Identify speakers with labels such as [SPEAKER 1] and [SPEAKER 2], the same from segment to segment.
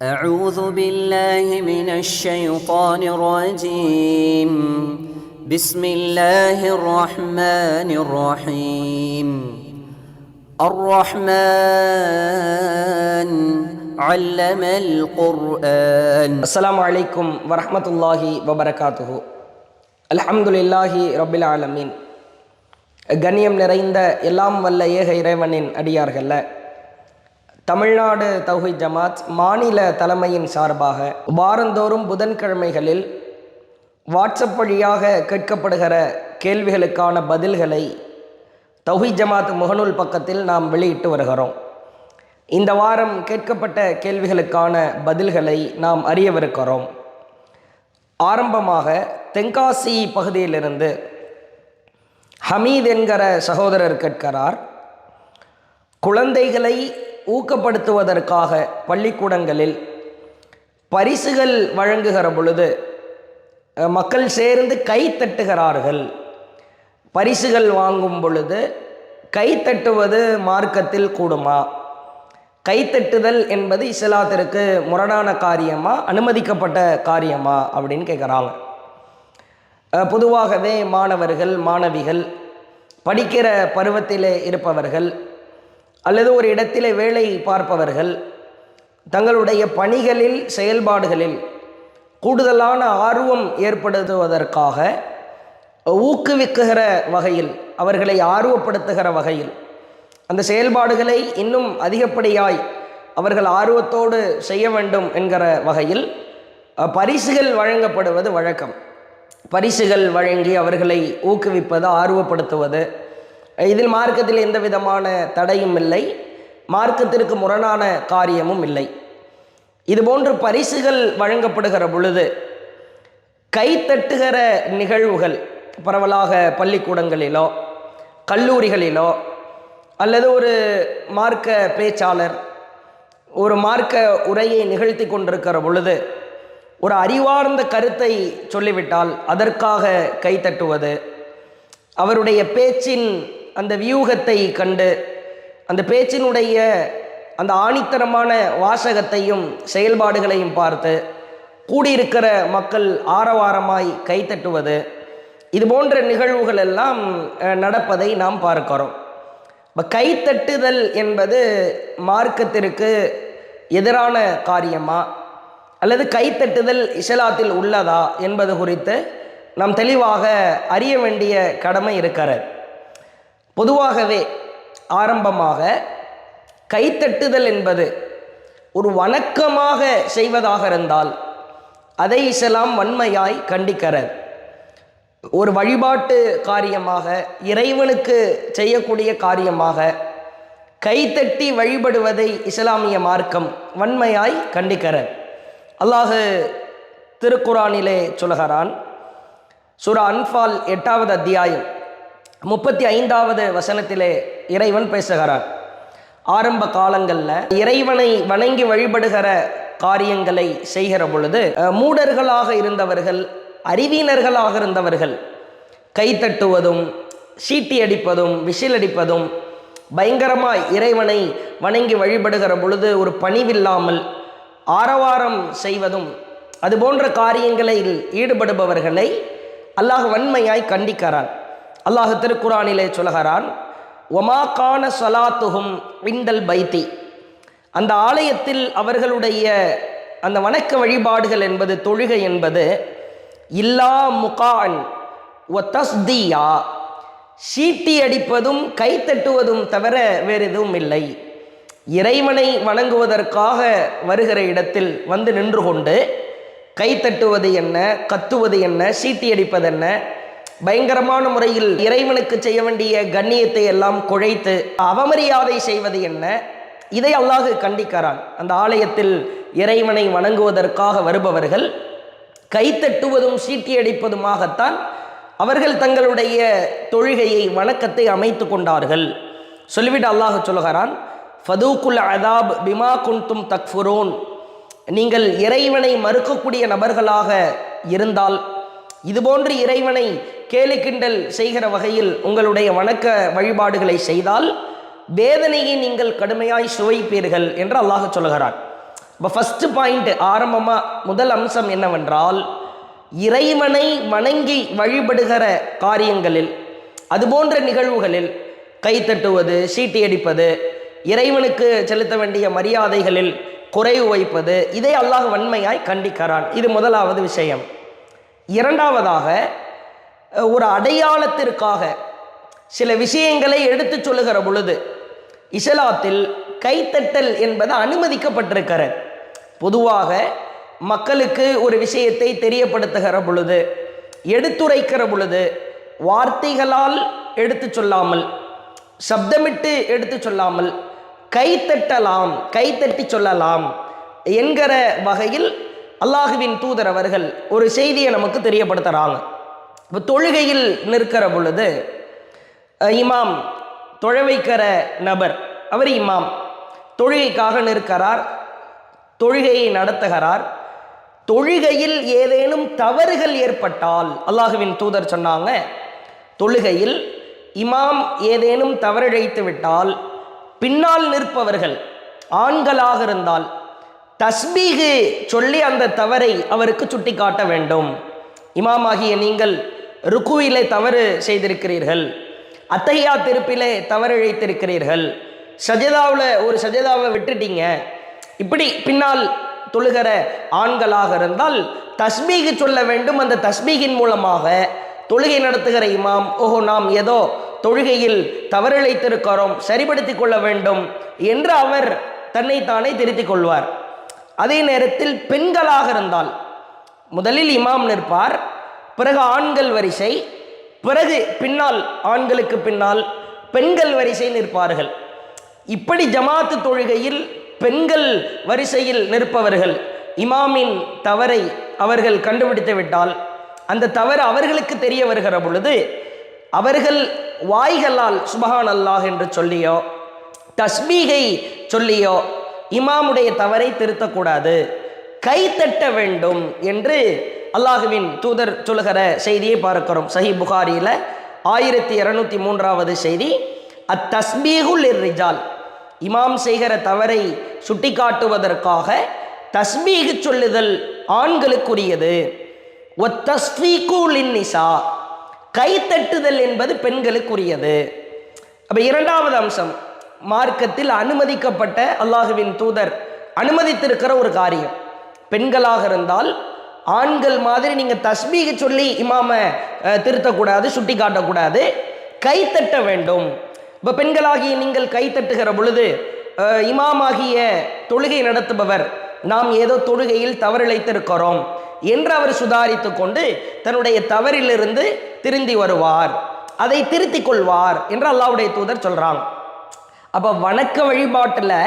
[SPEAKER 1] أعوذ بالله من الشيطان الرجيم بسم الله الرحمن الرحيم الرحمن علم القرآن.
[SPEAKER 2] السلام عليكم ورحمة الله وبركاته. الحمد لله رب العالمين. கண்ணியம் நிறைந்த எல்லாம் வல்ல ஏக இறைவனின் அடியார்கள, தமிழ்நாடு தௌஹீத் ஜமாத் மாநில தலைமையின் சார்பாக வாரந்தோறும் புதன்கிழமைகளில் வாட்ஸ்அப் வழியாக கேட்கப்படுகிற கேள்விகளுக்கான பதில்களை தௌஹீத் ஜமாத் முகநூல் பக்கத்தில் நாம் வெளியிட்டு வருகிறோம். இந்த வாரம் கேட்கப்பட்ட கேள்விகளுக்கான பதில்களை நாம் அறியவிருக்கிறோம். ஆரம்பமாக தென்காசி பகுதியிலிருந்து ஹமீத் என்கிற சகோதரர் கேட்கிறார், குழந்தைகளை ஊக்கப்படுத்துவதற்காக பள்ளிக்கூடங்களில் பரிசுகள் வழங்குகிற பொழுது மக்கள் சேர்ந்து கை தட்டுகிறார்கள். பரிசுகள் வாங்கும் பொழுது கை தட்டுவது மார்க்கத்தில் கூடுமா? கைத்தட்டுதல் என்பது இஸ்லாத்திற்கு முரணான காரியமா, அனுமதிக்கப்பட்ட காரியமா அப்படின்னு கேட்குறாங்க. பொதுவாகவே மாணவர்கள் மாணவிகள் படிக்கிற பருவத்திலே இருப்பவர்கள் அல்லது ஒரு இடத்திலே வேலை பார்ப்பவர்கள் தங்களுடைய பணிகளில் செயல்பாடுகளில் கூடுதலான ஆர்வம் ஏற்படுத்துவதற்காக ஊக்குவிக்குகிற வகையில், அவர்களை ஆர்வப்படுத்துகிற வகையில் அந்த செயல்பாடுகளை இன்னும் அதிகப்படியாய் அவர்கள் ஆர்வத்தோடு செய்ய வேண்டும் என்கிற வகையில் பரிசுகள் வழங்கப்படுவது வழக்கம். பரிசுகள் வழங்கி அவர்களை ஊக்குவிப்பது, ஆர்வப்படுத்துவது, இதில் மார்க்கத்தில் எந்த விதமான தடையும் இல்லை, மார்க்கத்திற்கு முரணான காரியமும் இல்லை. இதுபோன்று பரிசுகள் வழங்கப்படுகிற பொழுது கைத்தட்டுகிற நிகழ்வுகள் பரவலாக பள்ளிக்கூடங்களிலோ கல்லூரிகளிலோ அல்லது ஒரு மார்க்க பேச்சாளர் ஒரு மார்க்க உரையை நிகழ்த்தி கொண்டிருக்கிற பொழுது ஒரு அறிவார்ந்த கருத்தை சொல்லிவிட்டால் அதற்காக கைத்தட்டுவது, அவருடைய பேச்சின் அந்த வியூகத்தை கண்டு அந்த பேச்சினுடைய அந்த ஆணித்தரமான வாசகத்தையும் செயல்பாடுகளையும் பார்த்து கூடியிருக்கிற மக்கள் ஆரவாரமாய் கைத்தட்டுவது, இது போன்ற நிகழ்வுகள் எல்லாம் நடப்பதை நாம் பார்க்கிறோம். கைத்தட்டுதல் என்பது மார்க்கத்திற்கு எதிரான காரியமா அல்லது கைத்தட்டுதல் இஸ்லாத்தில் உள்ளதா என்பது குறித்து நாம் தெளிவாக அறிய வேண்டிய கடமை இருக்கிறது. பொதுவாகவே ஆரம்பமாக கைத்தட்டுதல் என்பது ஒரு வணக்கமாக செய்வதாக இருந்தால் அதை இஸ்லாம் வன்மையாய் கண்டிக்கிறது. ஒரு வழிபாட்டு காரியமாக, இறைவனுக்கு செய்யக்கூடிய காரியமாக கைத்தட்டி வழிபடுவதை இஸ்லாமிய மார்க்கம் வன்மையாய் கண்டிக்கிறது. அல்லாஹ் திருக்குரானிலே சொல்கிறான். சூரா அன்ஃபால் 8வது அத்தியாயம் 35வது வசனத்திலே இறைவன் பேசுகிறார். ஆரம்ப காலங்களில் இறைவனை வணங்கி வழிபடுகிற காரியங்களை செய்கிற பொழுது மூடர்களாக இருந்தவர்கள், அறிவினர்களாக இருந்தவர்கள் கைத்தட்டுவதும் சீட்டி அடிப்பதும் விசில் அடிப்பதும், பயங்கரமாய் இறைவனை வணங்கி வழிபடுகிற பொழுது ஒரு பணிவில்லாமல் ஆரவாரம் செய்வதும், அதுபோன்ற காரியங்களில் ஈடுபடுபவர்களை அல்லாஹ் வன்மையாய் கண்டிக்கிறான். அல்லாஹ் திருக்குரானிலே சொல்கிறான், ஒமா கான ஸலாத்துஹும் இன்டல் பைத்தி, அந்த ஆலயத்தில் அவர்களுடைய அந்த வணக்க வழிபாடுகள் என்பது, தொழுகை என்பது, இல்லா முகான் ஒ தஸ்தியா, சீட்டி அடிப்பதும் கைத்தட்டுவதும் தவிர வேறு எதுவும் இல்லை. இறைவனை வணங்குவதற்காக வருகிற இடத்தில் வந்து நின்று கொண்டு கைத்தட்டுவது என்ன, கத்துவது என்ன, சீட்டி அடிப்பது என்ன, பயங்கரமான முறையில் இறைவனுக்கு செய்ய வேண்டிய கண்ணியத்தை எல்லாம் குழைத்து அவமரியாதை செய்வது என்ன, இதை அல்லாஹ் கண்டிக்கிறான். அந்த ஆலயத்தில் இறைவனை வணங்குவதற்காக வருபவர்கள் கைத்தட்டுவதும் சீட்டி அடிப்பதுமாகத்தான் அவர்கள் தங்களுடைய தொழுகையை, வணக்கத்தை அமைத்து கொண்டார்கள். சொல்லிவிட்டு அல்லாஹ் சொல்கிறான், ஃபதூக்குல் அதாப் பிமா குன்தும் தக்ஃபுரூன், நீங்கள் இறைவனை மறுக்கக்கூடிய நபர்களாக இருந்தால், இதுபோன்று இறைவனை கேலி கிண்டல் செய்கிற வகையில் உங்களுடைய வணக்க வழிபாடுகளை செய்தால் வேதனையை நீங்கள் கடுமையாய் சுவைப்பீர்கள் என்று அல்லாஹ் சொல்கிறான். இப்போ ஃபஸ்ட்டு பாயிண்ட் ஆரம்பமாக முதல் அம்சம் என்னவென்றால், இறைவனை வணங்கி வழிபடுகிற காரியங்களில் அதுபோன்ற நிகழ்வுகளில் கைத்தட்டுவது, சீட்டி அடிப்பது, இறைவனுக்கு செலுத்த வேண்டிய மரியாதைகளில் குறைவு வைப்பது, இதை அல்லாஹ் வன்மையாய் கண்டிக்கிறான். இது முதலாவது விஷயம். இரண்டாவதாக, ஒரு அடையாளத்திற்காக சில விஷயங்களை எடுத்து சொல்லுகிற பொழுது இஸ்லாத்தில் கைத்தட்டல் என்பது அனுமதிக்கப்பட்டிருக்கிறது. பொதுவாக மக்களுக்கு ஒரு விஷயத்தை தெரியப்படுத்துகிற பொழுது, எடுத்துரைக்கிற பொழுது வார்த்தைகளால் எடுத்து சொல்லாமல், சப்தமிட்டு எடுத்து சொல்லாமல் கைத்தட்டலாம், கைத்தட்டி சொல்லலாம் என்கிற வகையில் அல்லாஹுவின் தூதர் அவர்கள் ஒரு செய்தியை நமக்கு தெரியப்படுத்துகிறாங்க. இப்போ தொழுகையில் நிற்கிற பொழுது இமாம், தொழ வைக்கிற நபர், அவர் இமாம் தொழுகைக்காக நிற்கிறார், தொழுகையை நடத்துகிறார். தொழுகையில் ஏதேனும் தவறுகள் ஏற்பட்டால் அல்லாஹுவின் தூதர் சொன்னாங்க, தொழுகையில் இமாம் ஏதேனும் தவறிழைத்து விட்டால் பின்னால் நிற்பவர்கள் ஆண்களாக இருந்தால் தஸ்பீகு சொல்லி அந்த தவறை அவருக்கு சுட்டி காட்ட வேண்டும். இமாமாகிய நீங்கள் ருக்குவிலே தவறு செய்திருக்கிறீர்கள், அத்தஹியா திருப்பிலே தவறிழைத்திருக்கிறீர்கள், சஜதாவில் ஒரு சஜதாவை விட்டுட்டீங்க, இப்படி பின்னால் தொழுகிற ஆண்களாக இருந்தால் தஸ்பீகு சொல்ல வேண்டும். அந்த தஸ்பீகின் மூலமாக தொழுகை நடத்துகிற இமாம், ஓஹோ நாம் ஏதோ தொழுகையில் தவறிழைத்திருக்கிறோம், சரிபடுத்தி கொள்ள வேண்டும் என்று அவர் தன்னைத்தானே திருத்திக் கொள்வார். அதே நேரத்தில் பெண்களாக இருந்தால் முதலில் இமாம் நிற்பார், பிறகு ஆண்கள் வரிசை, பிறகு பின்னால் ஆண்களுக்கு பின்னால் பெண்கள் வரிசை நிற்பார்கள். இப்படி ஜமாத்து தொழுகையில் பெண்கள் வரிசையில் நிற்பவர்கள் இமாமின் தவறை அவர்கள் கண்டுபிடித்து விட்டால், அந்த தவறு அவர்களுக்கு தெரிய வருகிற பொழுது அவர்கள் வாய்களால் சுபஹான் அல்லாஹ் என்று சொல்லியோ தஸ்பீகை சொல்லியோ இமாமுடைய தவறை திருத்தக்கூடாது, கைத்தட்ட வேண்டும் என்று அல்லாஹுவின் தூதர் சொல்லுகிற செய்தியை பார்க்கிறோம். சஹி புகாரியில் 1203வது செய்தி, அத்தஸ்பீகுல் இர்ரிஜால், இமாம் செய்கிற தவறை சுட்டி காட்டுவதற்காக தஸ்பீகு சொல்லுதல் ஆண்களுக்குரியது. ஒத்தஸ்பீகுல் நிசா, கைத்தட்டுதல் என்பது பெண்களுக்குரியது. அப்போ இரண்டாவது அம்சம், மார்க்கத்தில் அனுமதிக்கப்பட்ட, அல்லாஹுவின் தூதர் அனுமதித்திருக்கிற ஒரு காரியம். பெண்களாக இருந்தால் ஆண்கள் மாதிரி நீங்கள் தஸ்பீக சொல்லி இமாம திருத்தக்கூடாது, சுட்டி காட்டக்கூடாது, கைத்தட்ட வேண்டும். இப்போ பெண்களாகிய நீங்கள் கைத்தட்டுகிற பொழுது இமாமாகிய தொழுகை நடத்துபவர் நாம் ஏதோ தொழுகையில் தவறிழைத்திருக்கிறோம் என்று அவர் சுதாரித்து கொண்டு தன்னுடைய தவறிலிருந்து திருந்தி வருவார், அதை திருத்திக் கொள்வார் என்று அல்லாஹ்வுடைய தூதர் சொல்றாங்க. அப்போ வணக்க வழிபாட்டில்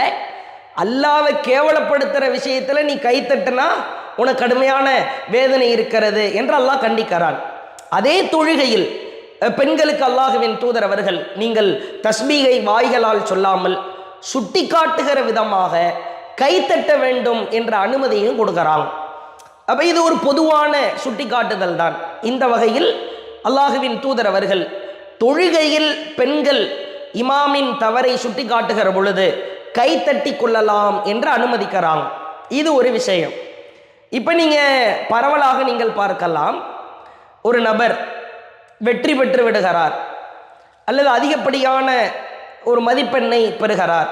[SPEAKER 2] அல்லாவை கேவலப்படுத்துகிற விஷயத்தில் நீ கைத்தட்டுனா உனக்கு கடுமையான வேதனை இருக்கிறது என்று அல்லாஹ் கண்டிக்கிறான். அதே தொழுகையில் பெண்களுக்கு அல்லாஹுவின் தூதர் அவர்கள் நீங்கள் தஸ்பீகை வாய்களால் சொல்லாமல் சுட்டி காட்டுகிற விதமாக கைத்தட்ட வேண்டும் என்ற அனுமதியும் கொடுக்கிறாங்க. அப்போ இது ஒரு பொதுவான சுட்டி காட்டுதல் தான். இந்த வகையில் அல்லாஹுவின் தூதர் அவர்கள் தொழுகையில் பெண்கள் இமாமின் தவறை சுட்டி காட்டுகிற பொழுது கைத்தட்டி கொள்ளலாம் என்று அனுமதிக்கிறாங்க. இது ஒரு விஷயம். இப்போ நீங்கள் பரவலாக நீங்கள் பார்க்கலாம், ஒரு நபர் வெற்றி பெற்று விடுகிறார் அல்லது அதிகப்படியான ஒரு மதிப்பெண்ணை பெறுகிறார்,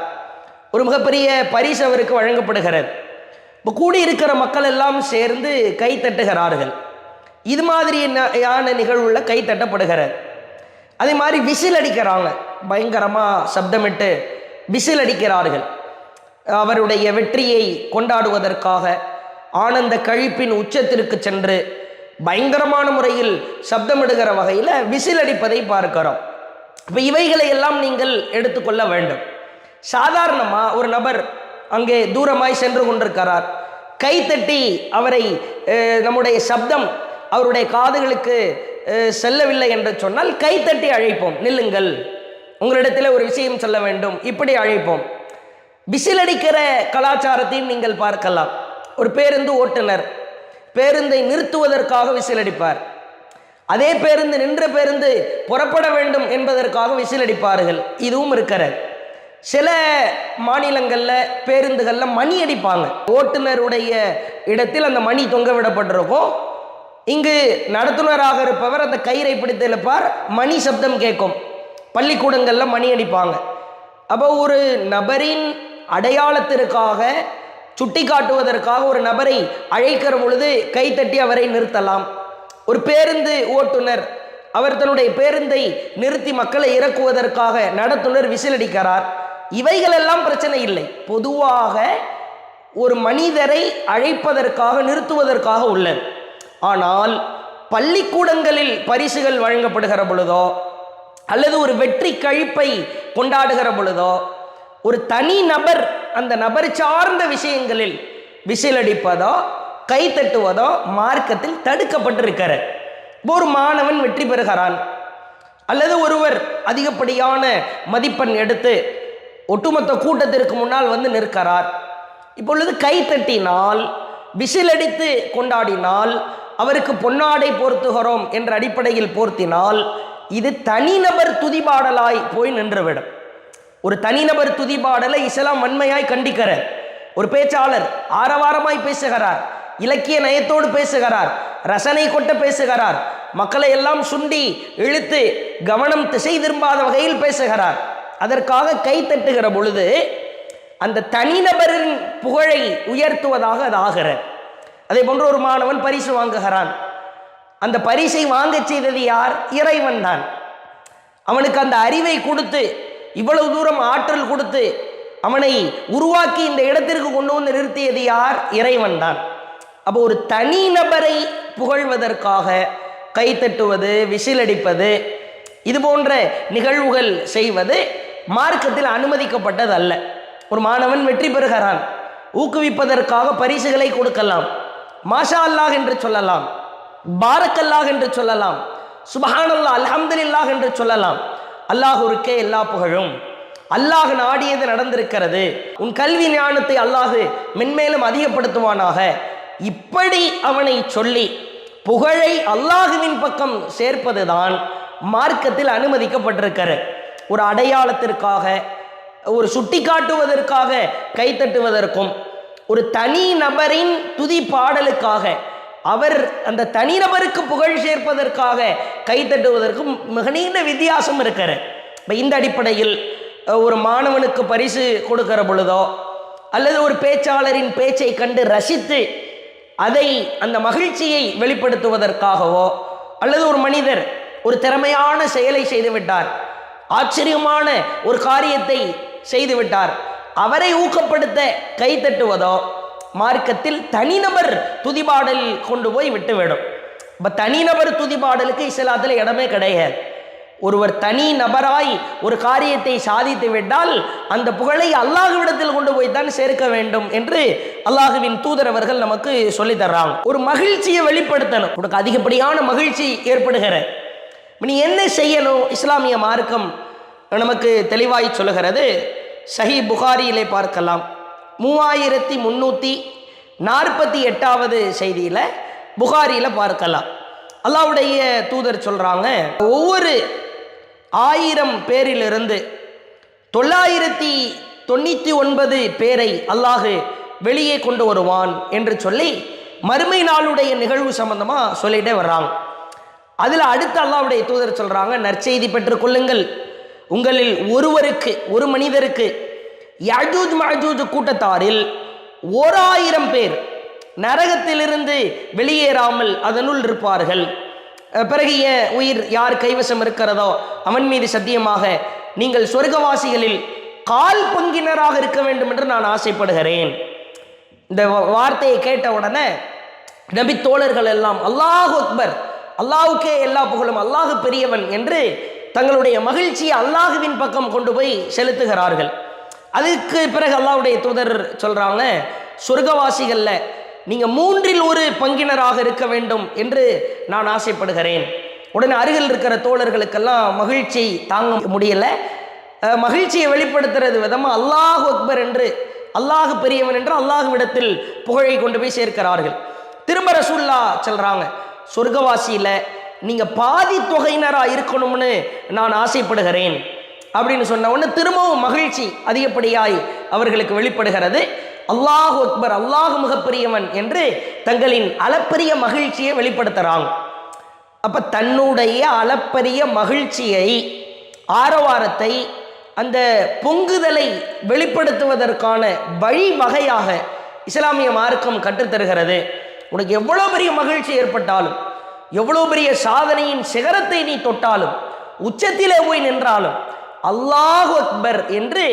[SPEAKER 2] ஒரு மிகப்பெரிய பரிசு அவருக்கு வழங்கப்படுகிறது. இப்போ கூடியிருக்கிற மக்கள் எல்லாம் சேர்ந்து கை தட்டுகிறார்கள். இது மாதிரியான நிகழ்வுள்ள கை தட்டப்படுகிறது. அதே மாதிரி விசில் அடிக்கிறாங்க, பயங்கரமாக சப்தமிட்டு விசில் அடிக்கிறார்கள். அவருடைய வெற்றியை கொண்டாடுவதற்காக ஆனந்த கழிப்பின் உச்சத்திற்கு சென்று பயங்கரமான முறையில் சப்தமிடுகிற வகையில் விசில் அடிப்பதை பார்க்கிறோம். இப்போ இவைகளை எல்லாம் நீங்கள் எடுத்துக்கொள்ள வேண்டும். சாதாரணமாக ஒரு நபர் அங்கே தூரமாய் சென்று கொண்டிருக்கிறார், கைத்தட்டி அவரை நம்முடைய சப்தம் அவருடைய காதுகளுக்கு செல்லவில்லை என்று சொன்னால் கைத்தட்டி அழைப்போம், நில்லுங்கள், உங்களிடத்தில் ஒரு விஷயம் சொல்ல வேண்டும், இப்படி அழைப்போம். விசில் அடிக்கிற கலாச்சாரத்தையும் நீங்கள் பார்க்கலாம். ஒரு பேருந்து ஓட்டுநர் பேருந்தை நிறுத்துவதற்காக விசில் அடிப்பார், அதே பேருந்து நின்ற பேருந்து புறப்பட வேண்டும் என்பதற்காக விசில் அடிப்பார்கள். இதுவும் இருக்கிறது. சில மாநிலங்களில் பேருந்துகளில் மணி அடிப்பாங்க. ஓட்டுநருடைய இடத்தில் அந்த மணி தொங்க விடப்பட்டிருக்கும். இங்கு நடத்துனராக இருப்பவர் அந்த கயிறை பிடித்து இழுப்பார், மணி சப்தம் கேட்கும். பள்ளிக்கூடங்களில் மணி அடிப்பாங்க. அப்போ ஒரு நபரின் அடையாளத்திற்காக சுட்டி காட்டுவதற்காக ஒரு நபரை அழைக்கிற பொழுது கைத்தட்டி அவரை நிறுத்தலாம். ஒரு பேருந்து ஓட்டுநர் அவர் தன்னுடைய பேருந்தை நிறுத்தி மக்களை இறக்குவதற்காக நடத்துனர் விசிலடிக்கிறார். இவைகளெல்லாம் பிரச்சனை இல்லை. பொதுவாக ஒரு மனிதரை அழைப்பதற்காக நிறுத்துவதற்காக உள்ளது. ஆனால் பள்ளிக்கூடங்களில் பரிசுகள் வழங்கப்படுகிற பொழுதோ அல்லது ஒரு வெற்றி கழிப்பை கொண்டாடுகிற பொழுதோ ஒரு தனி நபர் அந்த நபர் சார்ந்த விஷயங்களில் விசிலடிப்பதோ கை தட்டுவதோ மார்க்கத்தில் தடுக்கப்பட்டிருக்கிறது. ஒரு மாணவன் வெற்றி பெறுகிறான் அல்லது ஒருவர் அதிகப்படியான மதிப்பெண் எடுத்து ஒட்டுமொத்த கூட்டத்திற்கு முன்னால் வந்து நிற்கிறார். இப்பொழுது கை தட்டினால் விசிலடித்து கொண்டாடினால் அவருக்கு பொன்னாடை போர்த்துகிறோம் என்ற அடிப்படையில் போர்த்தினால் இது தனிநபர் துதிபாடலாய் போய் நின்றுவிடும். ஒரு தனிநபர் துதிபாடலை இஸ்லாம் வன்மையாய் கண்டிக்கிற ஒரு பேச்சாளர் ஆரவாரமாய் பேசுகிறார், இலக்கிய நயத்தோடு பேசுகிறார், ரசனை கொட்ட பேசுகிறார், மக்களை எல்லாம் சுண்டி இழுத்து கவனம் திசை திரும்பாத வகையில் பேசுகிறார். அதற்காக கை தட்டுகிற பொழுது அந்த தனிநபரின் புகழை உயர்த்துவதாக அது ஆகிறது. அதே போன்று ஒரு மாணவன் பரிசு வாங்குகிறான். அந்த பரிசை வாங்க செய்தது யார்? இறைவன் தான். அவனுக்கு அந்த அறிவை கொடுத்து இவ்வளவு தூரம் ஆற்றல் கொடுத்து அவனை உருவாக்கி இந்த இடத்திற்கு கொண்டு வந்து நிறுத்தியது யார்? இறைவன் தான். அப்போ ஒரு தனி நபரை புகழ்வதற்காக கைத்தட்டுவது, விசிலடிப்பது, இது போன்ற நிகழ்வுகள் செய்வது மார்க்கத்தில் அனுமதிக்கப்பட்டது அல்ல. ஒரு மாணவன் வெற்றி பெறுகிறான், ஊக்குவிப்பதற்காக பரிசுகளை கொடுக்கலாம், மாஷா அல்லாஹ் என்று சொல்லலாம், பாரக்கல்லாஹ் என்று சொல்லலாம், சுபஹானல்லாஹ் அல்ஹம்துலில்லாஹ் என்று சொல்லலாம். அல்லாஹ்வுக்கே எல்லா புகழும், அல்லாஹ் நாடியது நடந்திருக்கிறது, உன் கல்வி ஞானத்தை அல்லாஹ் மென்மேலும் அதிகப்படுத்துவானாக, இப்படி அவனை சொல்லி புகழை அல்லாஹுவின் பக்கம் சேர்ப்பதுதான் மார்க்கத்தில் அனுமதிக்கப்பட்டிருக்கிறது. ஒரு அடையாளத்திற்காக, ஒரு சுட்டி காட்டுவதற்காக கைத்தட்டுவதற்கும் ஒரு தனி நபரின் துதி பாடலுக்காக அவர் அந்த தனிநபருக்கு புகழ் சேர்ப்பதற்காக கைத்தட்டுவதற்கும் மிக நீண்ட வித்தியாசம் இருக்கிறது. இந்த அடிப்படையில் ஒரு மாணவனுக்கு பரிசு கொடுக்கிற பொழுதோ அல்லது ஒரு பேச்சாளரின் பேச்சை கண்டு ரசித்து அதை அந்த மகிழ்ச்சியை வெளிப்படுத்துவதற்காகவோ அல்லது ஒரு மனிதர் ஒரு திறமையான செயலை செய்துவிட்டார், ஆச்சரியமான ஒரு காரியத்தை செய்துவிட்டார், அவரை ஊக்கப்படுத்த கைத்தட்டுவதோ மார்க்கத்தில் தனிநபர் துதிபாடல் கொண்டு போய் விட்டுவிடும். இப்போ தனிநபர் துதிபாடலுக்கு இஸ்லாத்தில் இடமே கிடையாது. ஒருவர் தனி நபராய் ஒரு காரியத்தை சாதித்து விட்டால் அந்த புகழை அல்லாஹ்விடத்தில் கொண்டு போய் தான் சேர்க்க வேண்டும் என்று அல்லாஹுவின் தூதர் அவர்கள் நமக்கு சொல்லித் தர்றாங்க. ஒரு மகிழ்ச்சியை வெளிப்படுத்தணும், உனக்கு அதிகப்படியான மகிழ்ச்சி ஏற்படுகிற நீ என்ன செய்யணும்? இஸ்லாமிய மார்க்கம் நமக்கு தெளிவாய் சொல்லுகிறது. சஹீஹ் புகாரியிலே பார்க்கலாம், 3348வது செய்தியில் புகாரியில் பார்க்கலாம். அல்லாஹ்வுடைய தூதர் சொல்கிறாங்க, ஒவ்வொரு 1000 பேரிலிருந்து 999 பேரை அல்லாஹ் வெளியே கொண்டு வருவான் என்று சொல்லி மறுமை நாளுடைய நிகழ்வு சம்பந்தமாக சொல்லிகிட்டே வர்றாங்க. அதில் அடுத்து அல்லாஹ்வுடைய தூதர் சொல்கிறாங்க, நற்செய்தி பெற்றுக்கொள்ளுங்கள், உங்களில் ஒருவருக்கு, ஒரு மனிதருக்கு யஜூஜ் மஜூஜ் கூட்டத்தாரில் 1000 பேர் நரகத்திலிருந்து வெளியேறாமல் அதனுள் இருப்பார்கள். பிறகு உயிர் யார் கைவசம் இருக்கிறதோ அவன் மீது சத்தியமாக நீங்கள் சொர்க்கவாசிகளில் கால் பங்கினராக இருக்க வேண்டும் என்று நான் ஆசைப்படுகிறேன். இந்த வார்த்தையை கேட்ட உடனே நபி தோழர்கள் எல்லாம் அல்லாஹ் அக்பர், அல்லாஹுக்கே எல்லா புகழும், அல்லாஹ் பெரியவன் என்று தங்களுடைய மகிழ்ச்சியை அல்லாஹுவின் பக்கம் கொண்டு போய் செலுத்துகிறார்கள். அதுக்கு பிறகு அல்லாஹ்வுடைய தூதர் சொல்றாங்க, சொர்க்கவாசிகள்ல நீங்க 1/3 பங்கினராக இருக்க வேண்டும் என்று நான் ஆசைப்படுகிறேன். உடனே அருகில் இருக்கிற தோழர்களுக்கெல்லாம் மகிழ்ச்சி தாங்க முடியல. மகிழ்ச்சியை வெளிப்படுத்துறது விதமா அல்லாஹ் அக்பர் என்று, அல்லாஹ் பெரியவன் என்று அல்லாஹ்விடத்தில் புகழை கொண்டு போய் சேர்க்கிறார்கள். திரும்ப ரசூலுல்லாஹ் சொல்றாங்க, சொர்க்கவாசியில நீங்க பாதி தொகையினரா இருக்கணும்னு நான் ஆசைப்படுகிறேன். அப்படின்னு சொன்ன உடனே திரும்பவும் மகிழ்ச்சி அதிகப்படியாய் அவர்களுக்கு வெளிப்படுகிறது. அல்லாஹு அக்பர், அல்லாஹ் மிகப்பெரியவன் என்று தங்களின் அளப்பரிய மகிழ்ச்சியை வெளிப்படுத்துகிறாங்க. அப்போ தன்னுடைய அளப்பரிய மகிழ்ச்சியை, ஆரவாரத்தை, அந்த பொங்குதலை வெளிப்படுத்துவதற்கான வழிவகையாக இஸ்லாமிய மார்க்கம் கற்றுத்தருகிறது. உனக்கு எவ்வளோ பெரிய மகிழ்ச்சி ஏற்பட்டாலும், எவ்வளோ பெரிய சாதனையின் சிகரத்தை நீ தொட்டாலும், உச்சத்திலே போய் நின்றாலும் அல்லாஹு அக்பர் என்று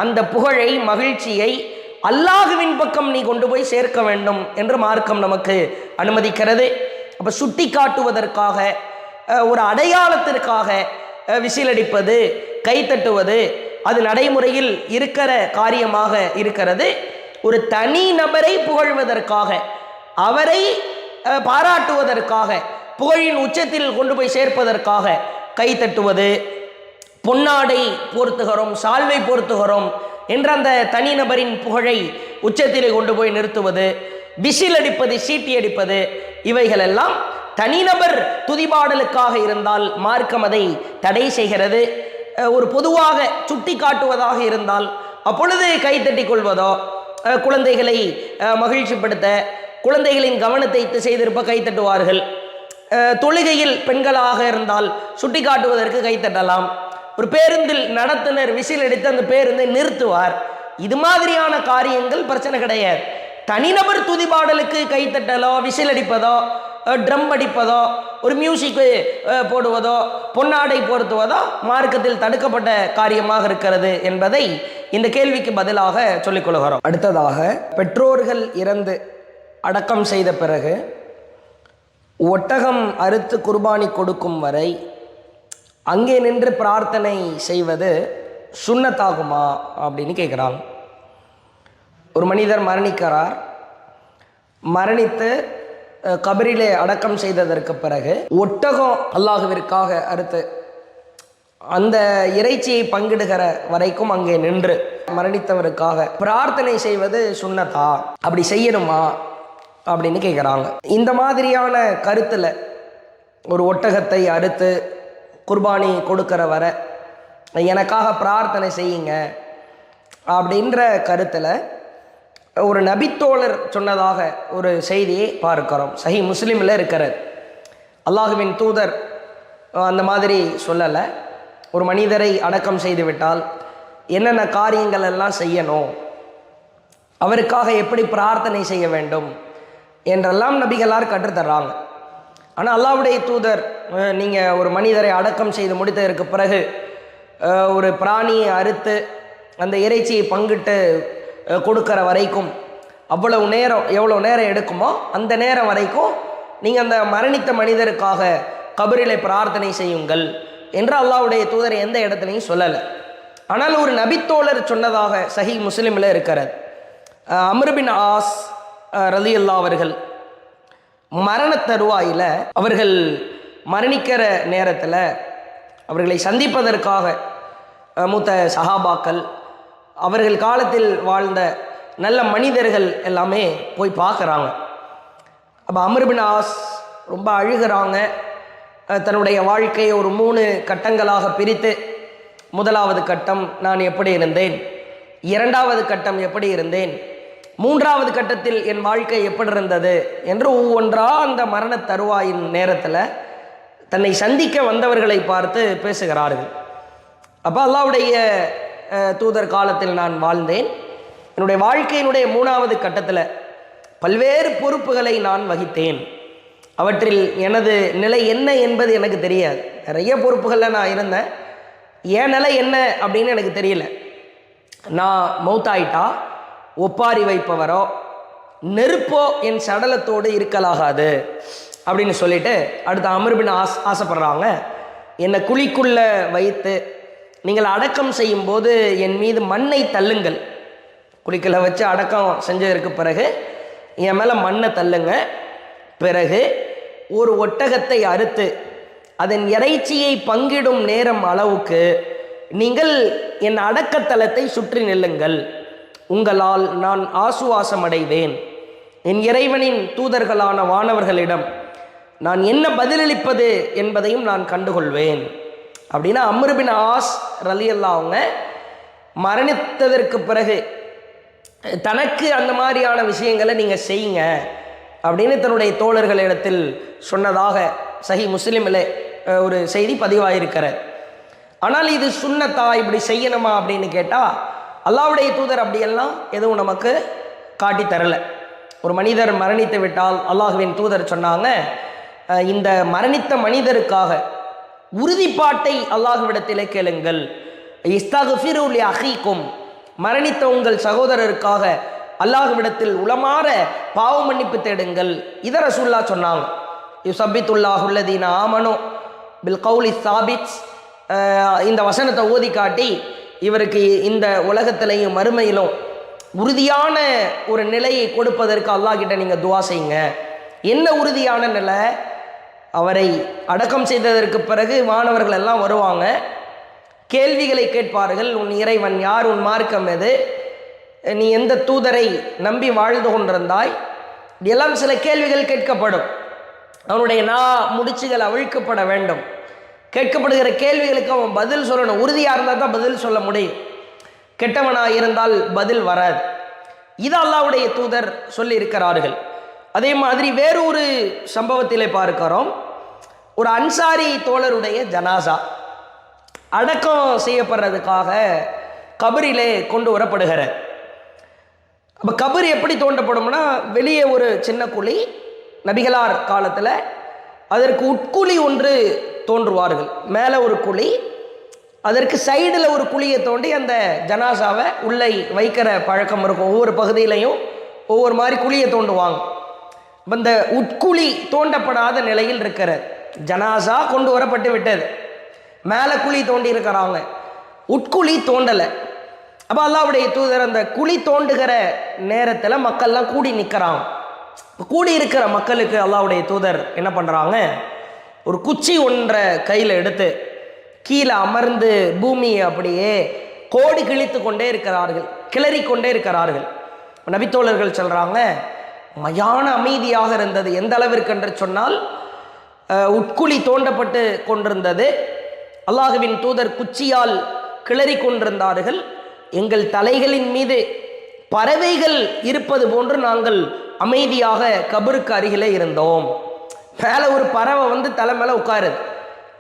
[SPEAKER 2] அந்த புகழை, மகிழ்ச்சியை அல்லாஹுவின் பக்கம் நீ கொண்டு போய் சேர்க்க வேண்டும் என்று மார்க்கம் நமக்கு அனுமதிக்கிறது. அப்போ சுட்டி காட்டுவதற்காக, ஒரு அடையாளத்திற்காக விசிலடிப்பது, கைத்தட்டுவது அது நடைமுறையில் இருக்கிற காரியமாக இருக்கிறது. ஒரு தனி நபரை புகழ்வதற்காக, அவரை பாராட்டுவதற்காக, புகழின் உச்சத்தில் கொண்டு போய் சேர்ப்பதற்காக கைத்தட்டுவது, பொன்னாடை போர்த்துகிறோம், சால்வை போர்த்துகிறோம் என்ற அந்த தனிநபரின் புகழை உச்சத்திலே கொண்டு போய் நிறுத்துவது, விசில் அடிப்பது, சீட்டி அடிப்பது, இவைகளெல்லாம் தனிநபர் துதிபாடலுக்காக இருந்தால் மார்க்கம் அதை தடை செய்கிறது. ஒரு பொதுவாக சுட்டி காட்டுவதாக இருந்தால் அப்பொழுது கைத்தட்டி கொள்வதோ, குழந்தைகளை மகிழ்ச்சிப்படுத்த, குழந்தைகளின் கவனத்தை திசை திருப்ப கைத்தட்டுவார்கள். தொழுகையில் பெண்களாக இருந்தால் சுட்டி காட்டுவதற்கு கைத்தட்டலாம். ஒரு பேருந்தில் நடத்துனர் விசில் அடித்து அந்த பேருந்தை நிறுத்துவார். இது மாதிரியான காரியங்கள் பிரச்சனை கிடையாது. தனிநபர் துதிபாடலுக்கு கைத்தட்டலோ, விசில் அடிப்பதோ, ட்ரம் அடிப்பதோ, ஒரு மியூசிக் போடுவதோ, பொன்னாடை போர்த்துவதோ மார்க்கத்தில் தடுக்கப்பட்ட காரியமாக இருக்கிறது என்பதை இந்த கேள்விக்கு பதிலாக சொல்லிக் கொள்கிறோம். அடுத்ததாக, பெற்றோர்கள் இறந்து அடக்கம் செய்த பிறகு ஒட்டகம் அறுத்து குர்பானி கொடுக்கும் வரை அங்கே நின்று பிரார்த்தனை செய்வது சுன்னத்தாகுமா அப்படின்னு கேட்குறாங்க. ஒரு மனிதர் மரணிக்கிறார். மரணித்து கபரிலே அடக்கம் செய்ததற்கு பிறகு ஒட்டகம் அல்லாஹுவிற்காக அறுத்து அந்த இறைச்சியை பங்கிடுகிற வரைக்கும் அங்கே நின்று மரணித்தவருக்காக பிரார்த்தனை செய்வது சுன்னத்தா, அப்படி செய்யணுமா அப்படின்னு கேட்குறாங்க. இந்த மாதிரியான கருத்தில் ஒரு ஒட்டகத்தை அறுத்து குர்பானி கொடுக்கிற வர எனக்காக பிரார்த்தனை செய்யுங்க அப்படின்ற கருத்தில் ஒரு நபித்தோழர் சொன்னதாக ஒரு செய்தியை பார்க்கிறோம். சஹி முஸ்லிமில் இருக்கிறது. அல்லாஹுவின் தூதர் அந்த மாதிரி சொல்லலை. ஒரு மனிதரை அடக்கம் செய்து விட்டால் என்னென்ன காரியங்கள் எல்லாம் செய்யணும், அவருக்காக எப்படி பிரார்த்தனை செய்ய வேண்டும் என்றெல்லாம் நபிகளார் கற்றுத்தர்றாங்க. ஆனால் அல்லாஹ்வுடைய தூதர், நீங்கள் ஒரு மனிதரை அடக்கம் செய்து முடித்ததற்கு பிறகு ஒரு பிராணியை அறுத்து அந்த இறைச்சியை பங்கிட்டு கொடுக்கிற வரைக்கும் அவ்வளவு நேரம், எவ்வளோ நேரம் எடுக்குமோ அந்த நேரம் வரைக்கும் நீங்கள் அந்த மரணித்த மனிதருக்காக கபரிலே பிரார்த்தனை செய்யுங்கள் என்று அல்லாஹ்வுடைய தூதர் எந்த இடத்துலையும் சொல்லலை. ஆனால் ஒரு நபித்தோழர் சொன்னதாக சஹி முஸ்லிமில் இருக்கிறது. அம்ர் பின் ஆஸ் ரலியல்லாஹு அவர்கள் மரண தருவாயில் அவர்கள் மரணிக்கிற நேரத்தில் அவர்களை சந்திப்பதற்காக மூத்த சஹாபாக்கள், அவர்கள் காலத்தில் வாழ்ந்த நல்ல மனிதர்கள் எல்லாமே போய் பார்க்குறாங்க. அப்போ அம்ர் பின் ஆஸ் ரொம்ப அழுகிறாங்க. தன்னுடைய வாழ்க்கையை ஒரு 3 கட்டங்களாக பிரித்து, முதலாவது கட்டம் நான் எப்படி இருந்தேன், இரண்டாவது கட்டம் எப்படி இருந்தேன், மூன்றாவது கட்டத்தில் என் வாழ்க்கை எப்படி இருந்தது என்று ஒவ்வொன்றா அந்த மரண தருவாயின் நேரத்தில் தன்னை சந்திக்க வந்தவர்களை பார்த்து பேசுகிறார்கள். அப்போ அல்லாஹ்வுடைய தூதர் காலத்தில் நான் வாழ்ந்தேன். என்னுடைய வாழ்க்கையினுடைய 3வது கட்டத்தில் பல்வேறு பொறுப்புகளை நான் வகித்தேன். அவற்றில் எனது நிலை என்ன என்பது எனக்கு தெரியாது. நிறைய பொறுப்புகளில் நான் இருந்தேன். என் நிலை என்ன அப்படின்னு எனக்கு தெரியல. நான் மௌத்தாயிட்டா ஒப்பாரி வைப்பவரோ நெருப்போ என் சடலத்தோடு இருக்கலாகாது அப்படின்னு சொல்லிட்டு அடுத்த அம்ர் பின் ஆஸ் ஆசைப்படுறாங்க. என்னை குழிக்குள்ளே வைத்து நீங்கள் அடக்கம் செய்யும்போது என் மீது மண்ணை தள்ளுங்கள். குழிக்குள்ளே வச்சு அடக்கம் செஞ்சதற்கு பிறகு என் மேலே மண்ணை தள்ளுங்க. பிறகு ஒரு ஒட்டகத்தை அறுத்து அதன் இறைச்சியை பங்கிடும் நேரம் அளவுக்கு நீங்கள் என் அடக்கத்தலத்தை சுற்றி நில்லுங்கள். உங்களால் நான் ஆசுவாசம் அடைவேன். என் இறைவனின் தூதர்களான வானவர்களிடம் நான் என்ன பதிலளிப்பது என்பதையும் நான் கண்டுகொள்வேன் அப்படின்னா அம்ர் பின் ஆஸ் ரலியல்லாஹு அவங்க மரணித்ததற்கு பிறகு தனக்கு அந்த மாதிரியான விஷயங்களை நீங்கள் செய்யுங்க அப்படின்னு தன்னுடைய தோழர்களிடத்தில் சொன்னதாக சஹி முஸ்லிமில் ஒரு செய்தி பதிவாயிருக்கிறார். ஆனால் இது சுன்னத்தா, இப்படி செய்யணுமா அப்படின்னு கேட்டால் அல்லாஹ்வுடைய தூதர் அப்படியெல்லாம் எதுவும் நமக்கு காட்டி தரல. ஒரு மனிதர் மரணித்து விட்டால் அல்லாஹ்வின் தூதர் சொன்னாங்க, இந்த மரணித்த மனிதருக்காக உறுதிப்பாட்டை அல்லாஹ்விடத்திலே கேளுங்கள். இஸ்தக்ஃபிரு லி அஹீக்கும், மரணித்த உங்கள் சகோதரருக்காக அல்லாஹ்விடத்தில் உளமாற பாவ மன்னிப்பு தேடுங்கள். இதை ரசூலுல்லாஹ் சொன்னாங்க. யுஸப்பித்துல்லாஹு அல்லதீன ஆமனு பில் கௌலி சாபித், இந்த வசனத்தை ஓதி காட்டி இவருக்கு இந்த உலகத்திலையும் மறுமையிலும் உறுதியான ஒரு நிலையை கொடுப்பதற்கு அல்லாஹ் கிட்ட நீங்கள் துவா செய்யுங்க. என்ன உறுதியான நிலை? அவரை அடக்கம் செய்ததற்கு பிறகு மாணவர்கள் எல்லாம் வருவாங்க, கேள்விகளை கேட்பார்கள். உன் இறைவன் யார்? உன் மார்க்கம் எது? நீ எந்த தூதரை நம்பி வாழ்ந்து கொண்டிருந்தாய்? எல்லாம் சில கேள்விகள் கேட்கப்படும். அவனுடைய முடிச்சுகள் அவிழ்க்கப்பட வேண்டும். கேட்கப்படுகிற கேள்விகளுக்கு அவன் பதில் சொல்லணும். உறுதியாக இருந்தால் தான் பதில் சொல்ல முடியும். கெட்டவனாக இருந்தால் பதில் வராது. இது அல்லாஹ்வுடைய தூதர் சொல்லி இருக்கிறார்கள். அதே மாதிரி வேறொரு சம்பவத்திலே பார்க்கிறோம். ஒரு அன்சாரி தோழருடைய ஜனாசா அடக்கம் செய்யப்படுறதுக்காக கபரிலே கொண்டு வரப்படுகிற. அப்போ கபர் எப்படி தோண்டப்படும்னா, வெளியே ஒரு சின்ன குழி, நபிகளார் காலத்தில் அதற்கு உட்குழி ஒன்று தோன்றுவார்கள். மேலே ஒரு குழி, அதற்கு சைடில் ஒரு குழியை தோண்டி அந்த ஜனாசாவை உள்ளே வைக்கிற பழக்கம் இருக்கும். ஒவ்வொரு பகுதியிலையும் ஒவ்வொரு மாதிரி குழியை தோண்டுவாங்க. இந்த உட்குழி தோண்டப்படாத நிலையில் இருக்கிற ஜனாசா கொண்டு வரப்பட்டு விட்டது. மேலே குழி தோண்டி இருக்கிறாங்க, உட்குழி தோண்டலை. அப்போ அல்லாஹ்வுடைய தூதர் அந்த குழி தோண்டுகிற நேரத்தில் மக்கள்லாம் கூடி நிற்கிறாங்க. கூடி இருக்கிற மக்களுக்கு அல்லாஹ்வுடைய தூதர் என்ன பண்ணுறாங்க, ஒரு குச்சி ஒன்றை கையில் எடுத்து கீழே அமர்ந்து பூமியை அப்படியே கோடி கிழித்து கொண்டே இருக்கிறார்கள், கிளறி கொண்டே இருக்கிறார்கள். நபித்தோழர்கள் சொல்கிறாங்க, மயான அமைதியாக இருந்தது. எந்த அளவிற்கு என்று சொன்னால், உட்குழி தோண்டப்பட்டு கொண்டிருந்தது. அல்லாஹுவின் தூதர் குச்சியால் கிளறி கொண்டிருந்தார்கள். எங்கள் தலைகளின் மீது பறவைகள் இருப்பது போன்று நாங்கள் அமைதியாக கபருக்கு அருகிலே இருந்தோம். மேலே ஒரு பறவை வந்து தலை மேலே உட்காருது,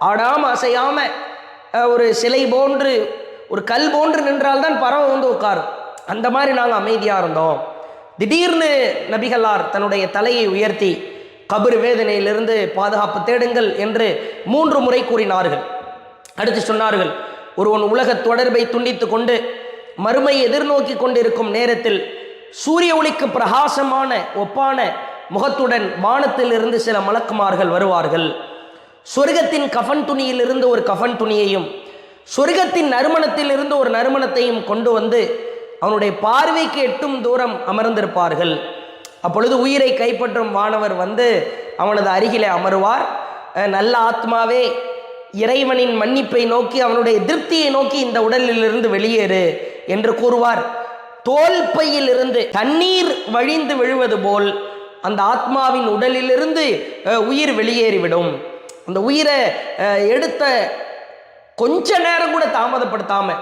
[SPEAKER 2] ஆடாமல் அசையாமல் ஒரு சிலை போன்று ஒரு கல் போன்று நின்றால்தான் பறவை வந்து உட்காரும். அந்த மாதிரி நாங்கள் அமைதியாக இருந்தோம். திடீர்னு நபிகளார் தன்னுடைய தலையை உயர்த்தி கபர் வேதனையிலிருந்து பாதுகாப்பு தேடுங்கள் என்று 3 முறை கூறினார்கள். அடுத்து சொன்னார்கள், ஒருவன் உலக தொடர்பை துண்டித்து கொண்டு மறுமையை எதிர்நோக்கி கொண்டிருக்கும் நேரத்தில் சூரிய ஒளிக்கு பிரகாசமான ஒப்பான முகத்துடன் வானத்திலிருந்து சில மலக்குமார்கள் வருவார்கள். சொர்க்கத்தின் கஃன் துணியிலிருந்து ஒரு கஃன் துணியையும் சொர்க்கத்தின் நறுமணத்திலிருந்து ஒரு நறுமணத்தையும் கொண்டு வந்து அவனுடைய பார்வைக்கு எட்டும் தூரம் அமர்ந்திருப்பார்கள். அப்பொழுது உயிரை கைப்பற்றும் வானவர் வந்து அவனது அருகிலே அமருவார். நல்ல ஆத்மாவே, இறைவனின் மன்னிப்பை நோக்கி அவனுடைய திருப்தியை நோக்கி இந்த உடலிலிருந்து வெளியேறு என்று கூறுவார். தோல் பையிலிருந்து தண்ணீர் வழிந்து விழுவது போல் அந்த ஆத்மாவின் உடலிலிருந்து உயிர் வெளியேறிவிடும். அந்த உயிரை எடுத்த கொஞ்ச நேரம் கூட தாமதப்படுத்தாம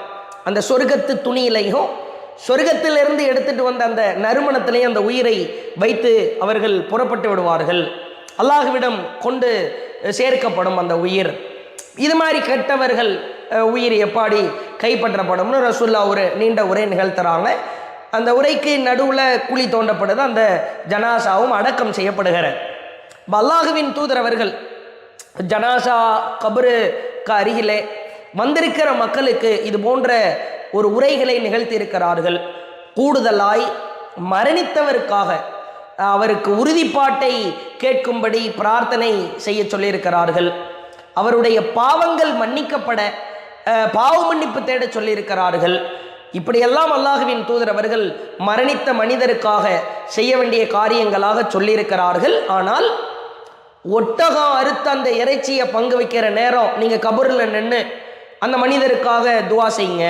[SPEAKER 2] அந்த சொர்க்கத்து துணியிலையும் சொர்க்கத்திலிருந்து எடுத்துட்டு வந்த அந்த நறுமணத்திலையும் அந்த உயிரை வைத்து அவர்கள் புறப்பட்டு விடுவார்கள். அல்லாஹ்விடம் கொண்டு சேர்க்கப்படும் அந்த உயிர். இது மாதிரி கெட்டவர்கள் உயிர் எப்படி கைப்பற்றப்படும்னு ரசூலுல்லாஹ் ஒரு நீண்ட உரை நிகழ்த்துறாங்க. அந்த உரைக்கு நடுவில் குழி தோண்டப்படுது, அந்த ஜனாசாவும் அடக்கம் செய்யப்படுகிறார். அல்லாஹுவின் தூதர் அவர்கள் ஜனாசா கபருக்கு அருகிலே வந்திருக்கிற மக்களுக்கு இது போன்ற ஒரு உரைகளை நிகழ்த்தி இருக்கிறார்கள். கூடுதலாய் மரணித்தவருக்காக அவருக்கு உறுதிப்பாட்டை கேட்கும்படி பிரார்த்தனை செய்ய சொல்லியிருக்கிறார்கள். அவருடைய பாவங்கள் மன்னிக்கப்பட பாவ மன்னிப்பு தேட சொல்லியிருக்கிறார்கள். இப்படியெல்லாம் அல்லாஹுவின் தூதர் அவர்கள் மரணித்த மனிதருக்காக செய்ய வேண்டிய காரியங்களாக சொல்லியிருக்கிறார்கள். ஆனால் ஒட்டகம் அறுத்த அந்த இறைச்சியை பங்கு வைக்கிற நேரம் நீங்கள் கபூரில் நின்று அந்த மனிதருக்காக துவா செய்யுங்க.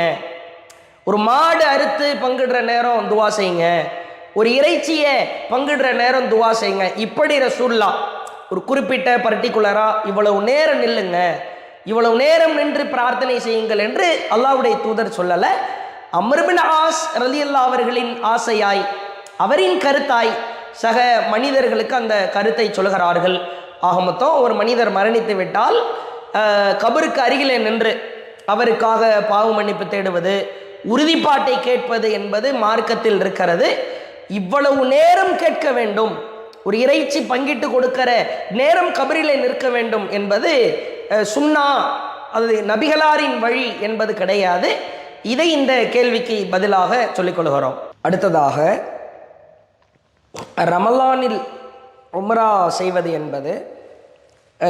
[SPEAKER 2] ஒரு மாடு அறுத்து பங்கிடுற நேரம் துவா செய்யுங்க. ஒரு இறைச்சியை பங்கிடுற நேரம் துவா செய்யுங்க. இப்படி ரசூலுல்லாஹ் ஒரு குறிப்பிட்ட பர்டிகுலராக இவ்வளவு நேரம் நில்லுங்க, இவ்வளவு நேரம் நின்று பிரார்த்தனை செய்யுங்கள் என்று அல்லாஹ்வுடைய தூதர் சொல்லலை. அம்ர் பின் ஆஸ் ரலியல்லாஹு அவர்களின் ஆசையாய், அவரின் கருத்தாய் சக மனிதர்களுக்கு அந்த கருத்தை சொல்கிறார்கள். ஆக மொத்தம் ஒரு மனிதர் மரணித்து விட்டால் கபருக்கு அருகிலே நின்று அவருக்காக பாவ மன்னிப்பு தேடுவது, உறுதிப்பாட்டை கேட்பது என்பது மார்க்கத்தில் இருக்கிறது. இவ்வளவு நேரம் கேட்க வேண்டும், ஒரு இறைச்சி பங்கிட்டு கொடுக்கிற நேரம் கபரிலே நிற்க வேண்டும் என்பது சுன்னா, அது நபிகளாரின் வழி என்பது கிடையாது. இதை இந்த கேள்விக்கு பதிலாக சொல்லிக்கொள்கிறோம். அடுத்ததாக, ரமலானில் உம்ரா செய்வது என்பது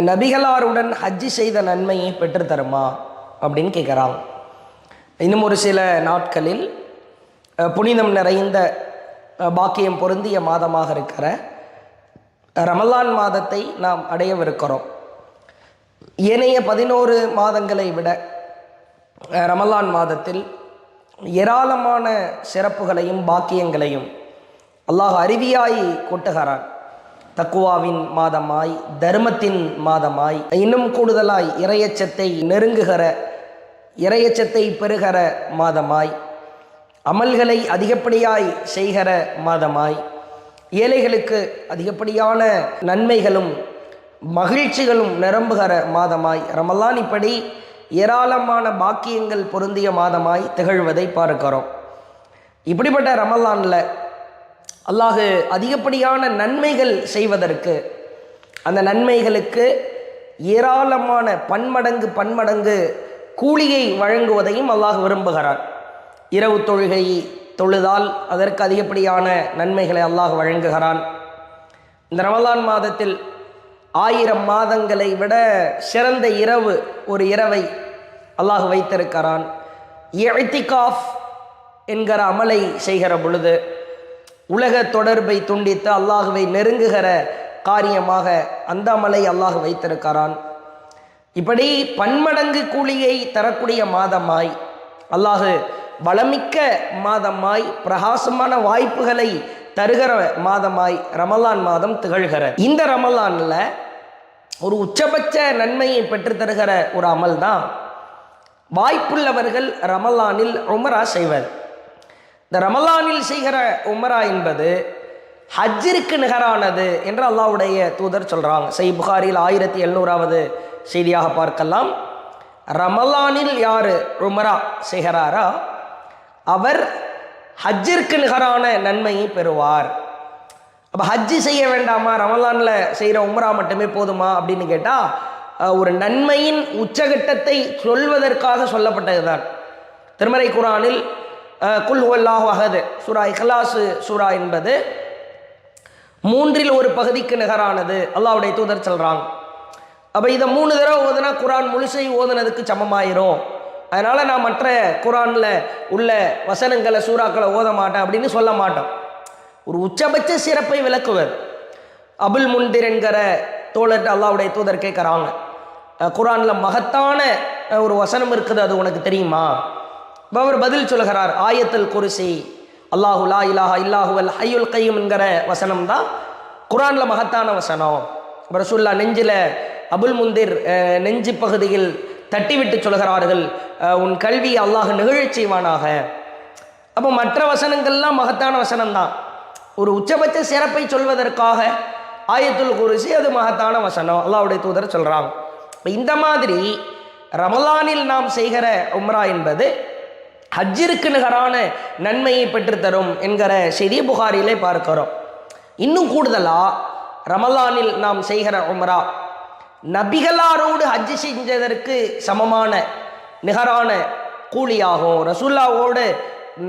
[SPEAKER 2] நபிகளாருடன் ஹஜ்ஜி செய்த நன்மையை பெற்றுத்தருமா அப்படின்னு கேட்குறாங்க. இன்னும் ஒரு சில நாட்களில் புனிதம் நிறைந்த பாக்கியம் பொருந்திய மாதமாக இருக்கிற ரமலான் மாதத்தை நாம் அடையவிருக்கிறோம். ஏனைய 11 மாதங்களை விட ரமலான் மாதத்தில் ஏராளமான சிறப்புகளையும் பாக்கியங்களையும் அல்லாஹ் அருவியாய் கொட்டுகிறான். தக்குவாவின் மாதமாய், தர்மத்தின் மாதமாய், இன்னும் கூடுதலாய் இறையச்சத்தை நெருங்குகிற, இறையச்சத்தை பெறுகிற மாதமாய், அமல்களை அதிகப்படியாய் செய்கிற மாதமாய், ஏழைகளுக்கு அதிகப்படியான நன்மைகளும் மகிழ்ச்சிகளும் நிரம்புகிற மாதமாய் ரமலான் இப்படி ஏராளமான பாக்கியங்கள் பொருந்திய மாதமாய் திகழ்வதை பார்க்கிறோம். இப்படிப்பட்ட ரமலானில் அல்லாஹ் அதிகப்படியான நன்மைகள் செய்வதற்கு, அந்த நன்மைகளுக்கு ஏராளமான பன்மடங்கு கூலியை வழங்குவதையும் அல்லாஹ் விரும்புகிறார். இரவு தொழுகை தொழுதால் அதற்கு அதிகப்படியான நன்மைகளை அல்லாஹ் வழங்குகிறான். இந்த ரமலான் மாதத்தில் 1000 மாதங்களை விட சிறந்த இரவு ஒரு இரவை அல்லாஹ் வைத்திருக்கிறான். இஅ்திகாஃப் என்கிற அமலை செய்கிற பொழுது உலக தொடர்பை துண்டித்து அல்லாஹுவை நெருங்குகிற காரியமாக அந்த அமலை அல்லாஹ் வைத்திருக்கிறான். இப்படி பன்மடங்கு கூலியை தரக்கூடிய மாதமாய், அல்லாஹ் வளமிக்க மாதமாய், பிரகாசமான வாய்ப்புகளை தருகிற மாதமாய் ரமலான் மாதம் திகழ்கிற இந்த ரமலானில் ஒரு உச்சபட்ச நன்மையை பெற்று தருகிற ஒரு அமல் தான் வாய்ப்புள்ளவர்கள் ரமலானில் உம்ரா செய்வது. இந்த ரமலானில் செய்கிற உம்ரா என்பது ஹஜ்ஜிற்கு நிகரானது என்று அல்லாஹ்வுடைய தூதர் சொல்கிறாங்க. சஹீஹ் புகாரில் 1700வது செய்தியாக பார்க்கலாம். ரமலானில் யார் உம்ரா செய்கிறாரோ அவர் ஹஜ்ஜிற்கு நிகரான நன்மையை பெறுவார். அப்போ ஹஜ்ஜி செய்ய வேண்டாமா, ரமலானில் செய்கிற உம்ரா மட்டுமே போதுமா அப்படின்னு கேட்டால், ஒரு நன்மையின் உச்சகட்டத்தை சொல்வதற்காக சொல்லப்பட்டது தான். திருமறை குர்ஆனில் குல் ஹுவல்லாஹு அஹத் சூரா இக்லாஸ் சூரா என்பது 3இல் ஒரு பகுதிக்கு நிகரானது அல்லாஹ்வுடைய தூதர் சொல்கிறாங்க. அப்போ இதை 3 தடவை ஓதுனா குர்ஆன் முழுசை ஓதுனதுக்கு சமமாயிரும். அதனால் நான் மற்ற குர்ஆனில் உள்ள வசனங்களை சூறாக்களை ஓத மாட்டேன் அப்படின்னு சொல்ல மாட்டோம். ஒரு உச்சபட்ச சிறப்பை விளக்குவர். அபுல் முன்திர் என்கிற தோழர்கிட்ட அல்லாஹ்வுடைய தூதர் கேட்குறாங்க, குர்ஆனில் மகத்தான ஒரு வசனம் இருக்குது, அது உனக்கு தெரியுமா? அவர் பதில் சொல்கிறார், ஆயத்துல் குர்சி, அல்லாஹு லா இலாஹா இல்லாஹுவல் ஹய்யுல் கய்யூம் என்கிற வசனம் தான் குர்ஆனில் மகத்தான வசனம். ரசூலுல்லாஹ் நெஞ்சில் அபுல் முன்திர் நெஞ்சு பகுதியில் தட்டிவிட்டு சொல்கிறார்கள், உன் கல்வி அல்லாஹ் நிகழச் செய்வானாக. அப்போ மற்ற வசனங்கள்லாம் மகத்தான வசனம்தான். ஒரு உச்சபட்ச சிறப்பை சொல்வதற்காக ஆயத்துல் குர்சி அது மகத்தான வசனம், அல்லாஹ்வுடைய தூதர் சொல்கிறாங்க. இந்த மாதிரி ரமலானில் நாம் செய்கிற உம்ரா என்பது ஹஜ்ஜிற்கு நிகரான நன்மையை பெற்றுத்தரும் என்கிற செய்தி புகாரிலே பார்க்கிறோம். இன்னும் கூடுதலாக ரமலானில் நாம் செய்கிற உம்ரா நபிகளாரோடு ஹஜ்ஜி செஞ்சதற்கு சமமான நிகரான கூலியாகும். ரசூலுல்லாஹோடு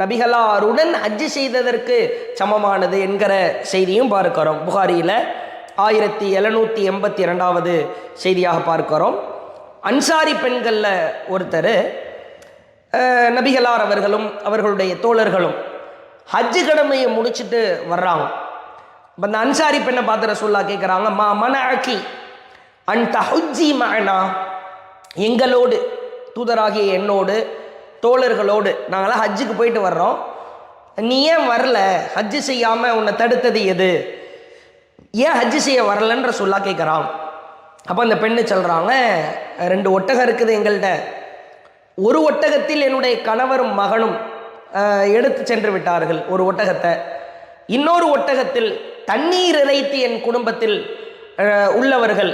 [SPEAKER 2] நபிகளாருடன் ஹஜ்ஜி செய்ததற்கு சமமானது என்கிற செய்தியும் பார்க்கிறோம். புகாரியில் 1782வது செய்தியாக பார்க்கிறோம். அன்சாரி பெண்களில் ஒருத்தர், நபிகளார் அவர்களும் அவர்களுடைய தோழர்களும் ஹஜ்ஜு கடமையை முடிச்சுட்டு வர்றாங்க. இப்போ அந்த அன்சாரி பெண்ணை பார்த்து ரசூலுல்லாஹ் கேட்குறாங்க, மா மனஅகி அன் தஹுஜ்ஜி மஅனா, எங்களோடு, தூதராகிய என்னோடு தோழர்களோடு நாங்களாம் ஹஜ்ஜுக்கு போயிட்டு வர்றோம், நீ ஏன் வரல, ஹஜ்ஜு செய்யாமல் உன்னை தடுத்தது எது, ஏன் ஹஜ்ஜு செய்ய வரலன்னு ரசூலுல்லாஹ் கேட்குறான். அப்போ அந்த பெண்ணு சொல்கிறாங்க, 2 ஒட்டகம் இருக்குது எங்கள்கிட்ட, ஒரு ஒட்டகத்தில் என்னுடைய கணவரும் மகனும் எடுத்து சென்று விட்டார்கள் ஒரு ஒட்டகத்தை, இன்னொரு ஒட்டகத்தில் தண்ணீர் இறைத்து என் குடும்பத்தில் உள்ளவர்கள்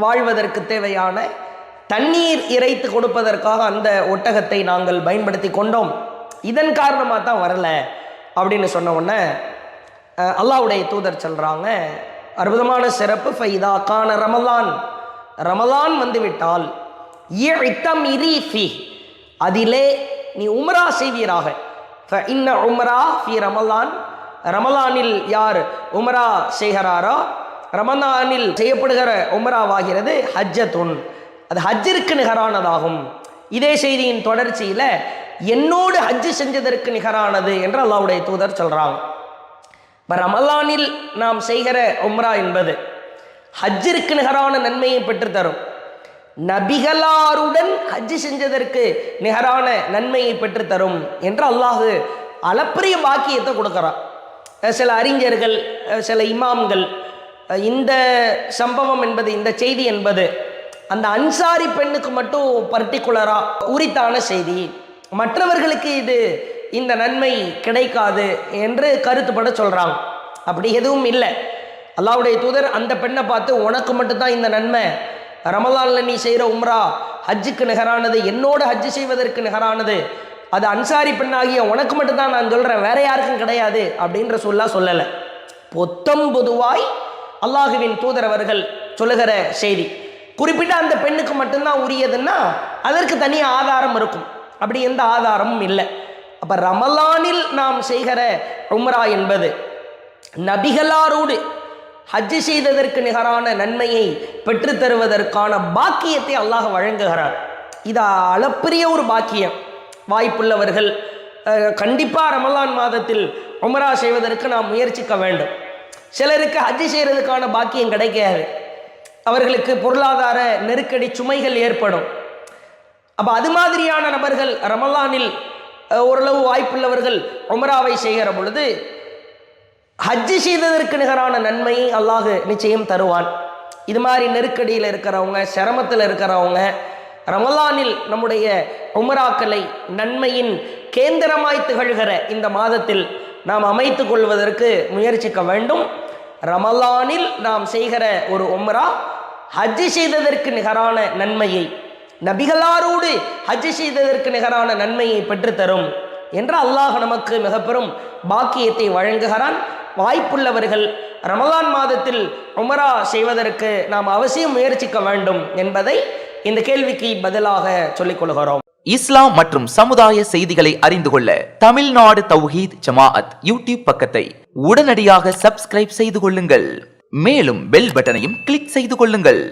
[SPEAKER 2] வாழ்வதற்கு தேவையான தண்ணீர் இறைத்து கொடுப்பதற்காக அந்த ஒட்டகத்தை நாங்கள் பயன்படுத்தி கொண்டோம், இதன் காரணமாக தான் வரல அப்படின்னு சொன்ன உடனே அல்லாஹ்வுடைய தூதர் சொல்கிறாங்க, அற்புதமான சிறப்பு, ஃபைதா கான ரமலான், ரமலான் வந்துவிட்டால் அதிலே நீ உம்ரா செய்வீராக. இன்ன உம்ரா ஃபி ரமலான், ரமலானில் யார் உம்ரா செய்கிறாரோ ரமலானில் செய்யப்படுகிற உம்ராவாகிறது ஹஜ்ஜத்துன், அது ஹஜ்ஜிற்கு நிகரானதாகும். இதே செய்தியின் தொடர்ச்சியில் என்னோடு ஹஜ்ஜு செஞ்சதற்கு நிகரானது என்று அல்லாஹ்வுடைய தூதர் சொல்கிறாங்க. இப்போ ரமலானில் நாம் செய்கிற உம்ரா என்பது ஹஜ்ஜிற்கு நிகரான நன்மையை பெற்றுத்தரும். நபிகளாருடன் ஹஜ்ஜு செஞ்சதற்கு நிகரான நன்மையை பெற்றுத்தரும் என்று அல்லாஹ் அளப்பரிய பாக்கியத்தை கொடுக்குறான். சில அறிஞர்கள், சில இமாம்கள் இந்த சம்பவம் என்பது, இந்த செய்தி என்பது அந்த அன்சாரி பெண்ணுக்கு மட்டும் பர்டிகுலராக உரித்தான செய்தி, மற்றவர்களுக்கு இது இந்த நன்மை கிடைக்காது என்று கருத்துப்பட சொல்கிறாங்க. அப்படி எதுவும் இல்லை. அல்லாஹ்வுடைய தூதர் அந்த பெண்ணை பார்த்து, உனக்கு மட்டும்தான் இந்த நன்மை, ரமலானில் நீ செய்கிற உம்ரா ஹஜ்ஜுக்கு நிகரானது, என்னோட ஹஜ்ஜு செய்வதற்கு நிகரானது, அது அன்சாரி பெண்ணாகிய உனக்கு மட்டும்தான் நான் சொல்கிறேன், வேற யாருக்கும் கிடையாது அப்படின்ற சொல்லலை. பொத்தம் பொதுவாய் அல்லாஹுவின் தூதர் அவர்கள் சொல்லுகிற செய்தி குறிப்பிட்ட அந்த பெண்ணுக்கு மட்டும்தான் உரியதுன்னா அதற்கு தனி ஆதாரம் இருக்கும். அப்படி எந்த ஆதாரமும் இல்லை. அப்போ ரமலானில் நாம் செய்கிற உம்ரா என்பது நபிகளாரோடு ஹஜ்ஜு செய்ததற்கு நிகரான நன்மையை பெற்றுத்தருவதற்கான பாக்கியத்தை அல்லாஹ் வழங்குகிறார். இது அளப்பரிய ஒரு பாக்கியம். வாய்ப்புள்ளவர்கள் கண்டிப்பாக ரமலான் மாதத்தில் உம்ரா செய்வதற்கு நாம் முயற்சிக்க வேண்டும். சிலருக்கு ஹஜ்ஜு செய்கிறதுக்கான பாக்கியம் கிடைக்காது, அவர்களுக்கு பொருளாதார நெருக்கடி சுமைகள் ஏற்படும். அப்போ அது மாதிரியான நபர்கள் ரமலானில் ஓரளவு வாய்ப்புள்ளவர்கள் உம்ராவை செய்கிற பொழுது ஹஜ்ஜு செய்ததற்கு நிகரான நன்மையை அல்லாஹ் நிச்சயம் தருவான். இது மாதிரி நெருக்கடியில் இருக்கிறவங்க, சிரமத்தில் இருக்கிறவங்க ரமலானில் நம்முடைய உம்ராக்களை நன்மையின் கேந்திரமாய் திகழ்கிற இந்த மாதத்தில் நாம் அமைத்து கொள்வதற்கு முயற்சிக்க வேண்டும். ரமலானில் நாம் செய்கிற ஒரு உம்ரா ஹஜ்ஜு செய்ததற்கு நிகரான நன்மையை, நபிகளாரோடு ஹஜ்ஜு செய்ததற்கு நிகரான நன்மையை பெற்றுத்தரும் என்று அல்லாஹ் நமக்கு மிக பெரும் பாக்கியத்தை வழங்குகிறான். வாய்ப்புள்ளவர்கள் ரமலான் மாதத்தில் உம்ரா செய்வதற்கு நாம் அவசியம் முயற்சிக்க வேண்டும் என்பதை இந்த கேள்விக்கு பதிலாக சொல்லிக் கொள்கிறோம்.
[SPEAKER 3] இஸ்லாம் மற்றும் சமுதாய செய்திகளை அறிந்து கொள்ள தமிழ்நாடு தௌஹீத் ஜமாஅத் யூடியூப் பக்கத்தை உடனடியாக சப்ஸ்கிரைப் செய்து கொள்ளுங்கள். மேலும் பெல் பட்டனையும் கிளிக் செய்து கொள்ளுங்கள்.